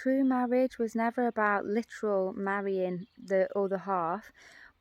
True marriage was never about literal marrying the other half.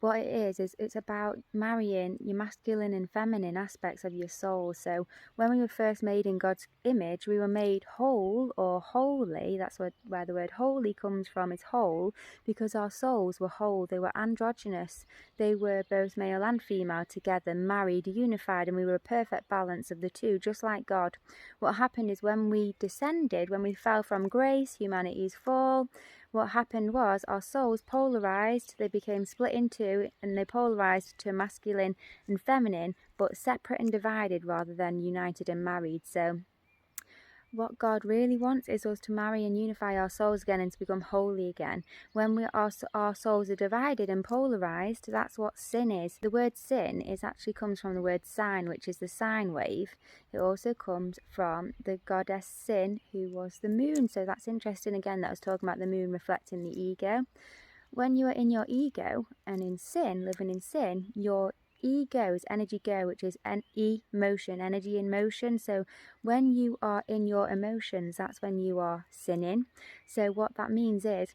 What it is it's about marrying your masculine and feminine aspects of your soul. So when we were first made in God's image, we were made whole or holy. That's where the word holy comes from, is whole, because our souls were whole. They were androgynous. They were both male and female together, married, unified, and we were a perfect balance of the two, just like God. What happened is when we descended, when we fell from grace, humanity's fall, what happened was our souls polarized. They became split in two, and they polarized to masculine and feminine, but separate and divided rather than united and married. So what God really wants is us to marry and unify our souls again and to become holy again. When our souls are divided and polarized, that's what sin is. The word sin actually comes from the word sine, which is the sine wave. It also comes from the goddess Sin, who was the moon. So that's interesting again, that I was talking about the moon reflecting the ego. When you are in your ego and in sin, living in sin, your ego is energy go, which is emotion, energy in motion. So when you are in your emotions, that's when you are sinning. So what that means is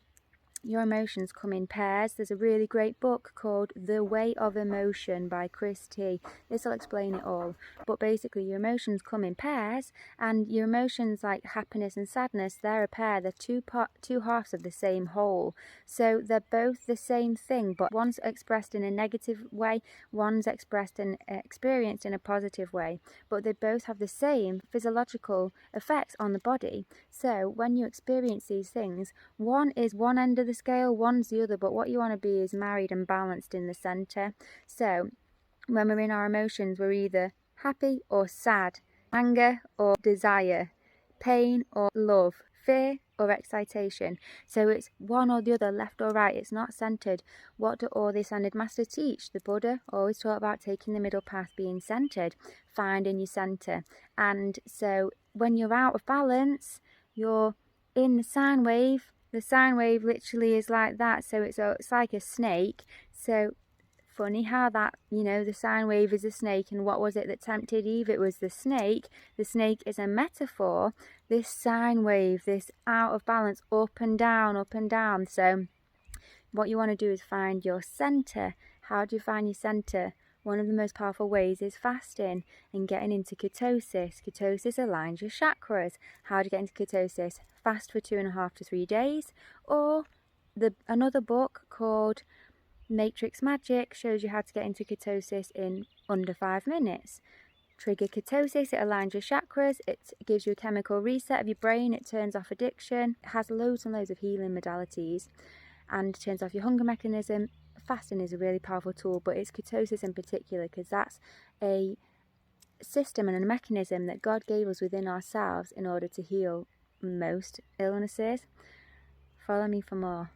your emotions come in pairs. There's a really great book called The Way of Emotion by Chris T. This will explain it all. But basically your emotions come in pairs, and your emotions like happiness and sadness, they're a pair. They're two halves of the same whole. So they're both the same thing, but one's expressed in a negative way, one's expressed and experienced in a positive way. But they both have the same physiological effects on the body. So when you experience these things, one is one end of the scale, one's the other, but what you want to be is married and balanced in the center. So when we're in our emotions, we're either happy or sad, anger or desire, pain or love, fear or excitation. So it's one or the other, left or right. It's not centered. What do all the ascended masters teach? The Buddha always taught about taking the middle path, being centered, finding your center. And so when you're out of balance, you're in the sine wave. The sine wave literally is like that. So it's like a snake. So funny how that, the sine wave is a snake, and what was it that tempted Eve? It was the snake. The snake is a metaphor. This sine wave, this out of balance, up and down, up and down. So what you want to do is find your center. How do you find your center? One of the most powerful ways is fasting and getting into ketosis. Ketosis aligns your chakras. How do you get into ketosis? Fast for 2.5 to 3 days. Or another book called Matrix Magic shows you how to get into ketosis in under 5 minutes. Trigger ketosis, it aligns your chakras, it gives you a chemical reset of your brain, it turns off addiction, it has loads and loads of healing modalities, and turns off your hunger mechanism. Fasting is a really powerful tool, but it's ketosis in particular, because that's a system and a mechanism that God gave us within ourselves in order to heal most illnesses. Follow me for more.